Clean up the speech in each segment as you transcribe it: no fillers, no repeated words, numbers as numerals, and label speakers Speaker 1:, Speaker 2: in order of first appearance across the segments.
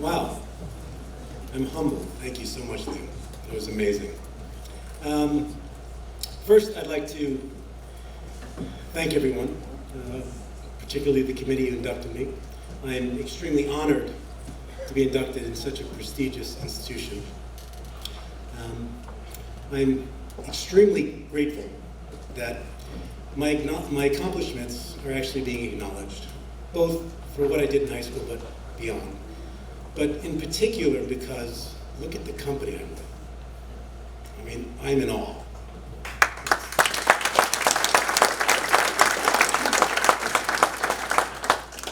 Speaker 1: Wow, I'm humbled. Thank you so much, Liam. That was amazing. First, I'd like to thank everyone, particularly the committee who inducted me. I am extremely honored to be inducted in such a prestigious institution. I'm extremely grateful that my accomplishments are actually being acknowledged, both for what I did in high school, but beyond. But in particular because, look at the company I'm with. I mean, I'm in awe.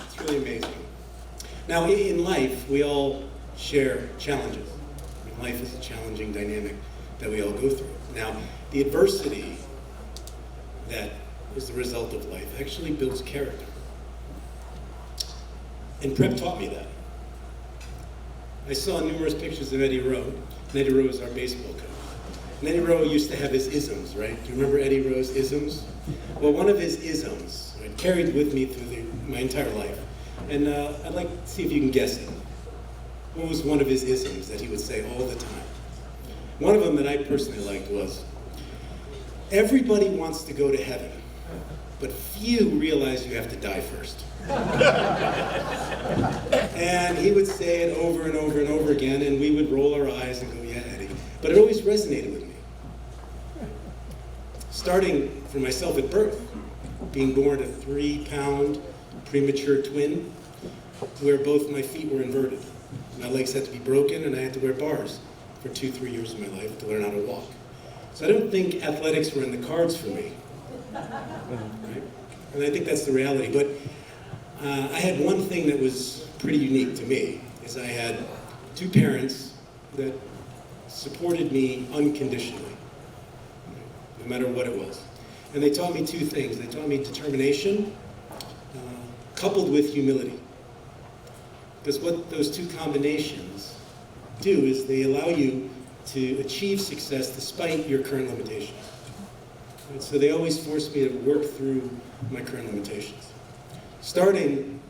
Speaker 1: It's really amazing. Now, in life, we all share challenges. I mean, life is a challenging dynamic that we all go through. Now, the adversity that is the result of life actually builds character. And prep taught me that. I saw numerous pictures of Eddie Rowe, and Eddie Rowe is our baseball coach. And Eddie Rowe used to have his isms, right? Do you remember Eddie Rowe's isms? Well, one of his isms, right, carried with me through my entire life. And I'd like to see if you can guess it. What was one of his isms that he would say all the time? One of them that I personally liked was, everybody wants to go to heaven, but few realize you have to die first. And he would say it over and over and over again, and we would roll our eyes and go, yeah, Eddie. But it always resonated with me. Starting for myself at birth, being born a 3-pound premature twin, where both my feet were inverted. My legs had to be broken, and I had to wear bars for 2-3 years of my life to learn how to walk. So I don't think athletics were in the cards for me. Right? And I think that's the reality. But I had one thing that was pretty unique to me, is I had 2 parents that supported me unconditionally, no matter what it was. And they taught me 2 things. They taught me determination, coupled with humility. Because what those 2 combinations do is they allow you to achieve success despite your current limitations. And so they always forced me to work through my current limitations. Starting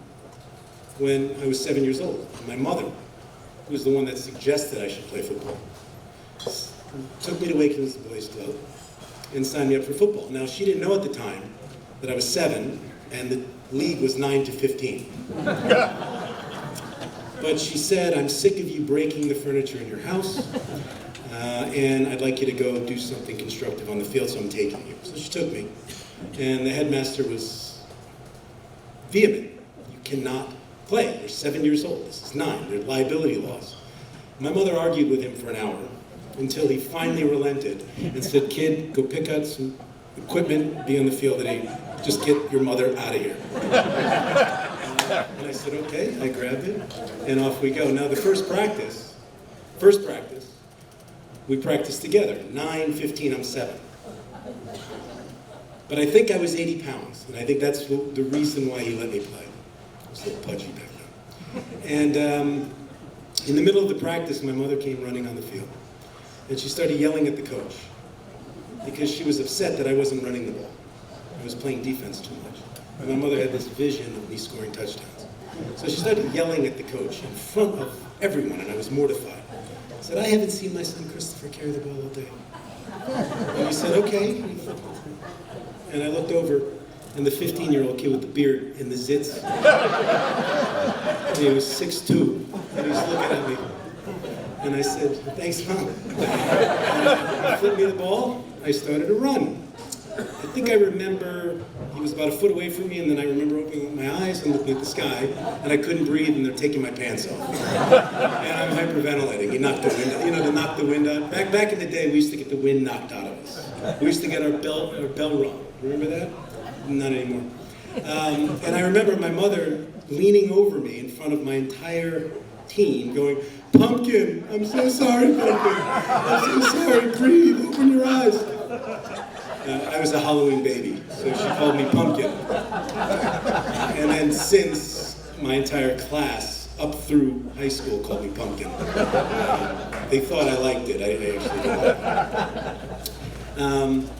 Speaker 1: when I was 7 years old. My mother, who was the one that suggested I should play football, took me to Wakeland's Boys Club and signed me up for football. Now, she didn't know at the time that I was 7 and the league was 9 to 15. But she said, I'm sick of you breaking the furniture in your house, and I'd like you to go do something constructive on the field, so I'm taking you. So she took me, and the headmaster was vehement. You cannot play. You're 7 years old. This is 9. There are liability laws. My mother argued with him for an hour until he finally relented and said, kid, go pick out some equipment, be on the field at 8. Just get your mother out of here. And I said, okay. I grabbed it, and off we go. Now, the first practice, we practiced together. 9, 15, I'm 7. But I think I was 80 pounds, and I think that's the reason why he let me play. I was a little pudgy back then. And in the middle of the practice, my mother came running on the field, and she started yelling at the coach because she was upset that I wasn't running the ball. I was playing defense too much. And my mother had this vision of me scoring touchdowns. So she started yelling at the coach in front of everyone, and I was mortified. I said, I haven't seen my son Christopher carry the ball all day. And he said, okay. And I looked over, and the 15-year-old kid with the beard and the zits, and he was 6'2", and he was looking at me. And I said, thanks, Mom. And he flipped me the ball. I started to run. I think I remember he was about a foot away from me, and then I remember opening my eyes and looking at the sky, and I couldn't breathe, and they're taking my pants off. And I'm hyperventilating. He knocked the wind out. You know, to knock the wind out. Back in the day, we used to get the wind knocked out of us. We used to get our bell rung. Remember that? Not anymore. And I remember my mother leaning over me in front of my entire team, going, Pumpkin, I'm so sorry, Pumpkin. I'm so sorry. Breathe. Open your eyes. I was a Halloween baby, so she called me Pumpkin. And then since, my entire class, up through high school, called me Pumpkin. They thought I liked it. I actually didn't.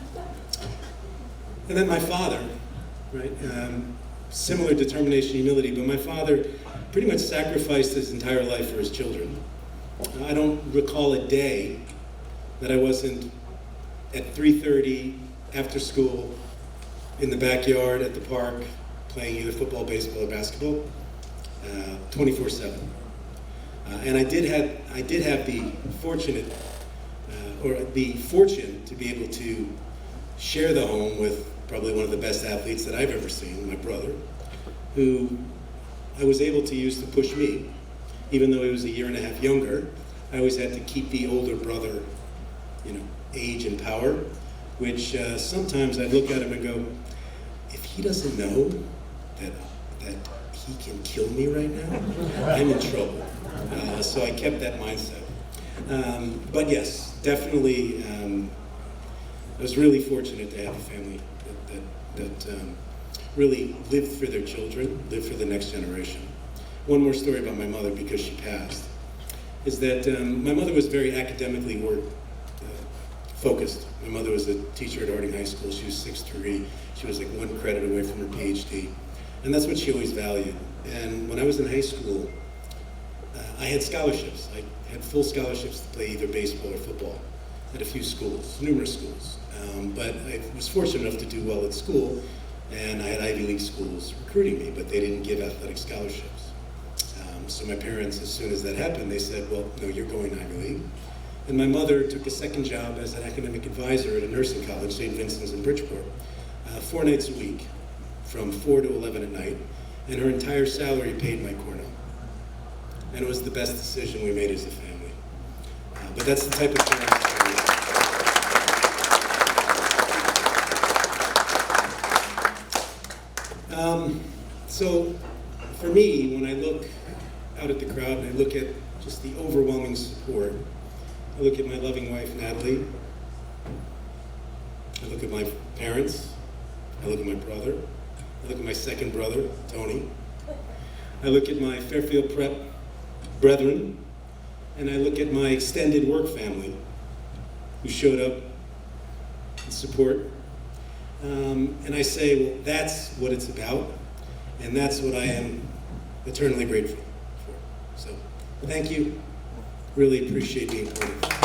Speaker 1: And then my father, right? Similar determination, humility, but my father pretty much sacrificed his entire life for his children. I don't recall a day that I wasn't at 3:30 after school in the backyard at the park playing either football, baseball, or basketball, 24/7. And I did have the fortune to be able to share the home with probably one of the best athletes that I've ever seen, my brother, who I was able to use to push me. Even though he was a year and a half younger, I always had to keep the older brother, age and power, which sometimes I'd look at him and go, if he doesn't know that he can kill me right now, I'm in trouble. So I kept that mindset. But yes, definitely, I was really fortunate to have a family that really lived for their children, lived for the next generation. One more story about my mother, because she passed, is that my mother was very academically focused. My mother was a teacher at Harding High School. She was 6'3". She was like 1 credit away from her PhD. And that's what she always valued. And when I was in high school, I had scholarships. I had full scholarships to play either baseball or football at a few schools, numerous schools. But I was fortunate enough to do well at school, and I had Ivy League schools recruiting me, but they didn't give athletic scholarships. So my parents, as soon as that happened, they said, well, no, you're going to Ivy League. And my mother took a second job as an academic advisor at a nursing college, St. Vincent's in Bridgeport, 4 nights a week, from 4 to 11 at night, and her entire salary paid my Cornell. And it was the best decision we made as a family. But that's the type of parents. So for me, when I look out at the crowd and I look at just the overwhelming support, I look at my loving wife, Natalie. I look at my parents. I look at my brother. I look at my second brother, Tony. I look at my Fairfield Prep brethren. And I look at my extended work family who showed up in support. And I say, well, that's what it's about. And that's what I am eternally grateful for. So, thank you. Really appreciate being part of it.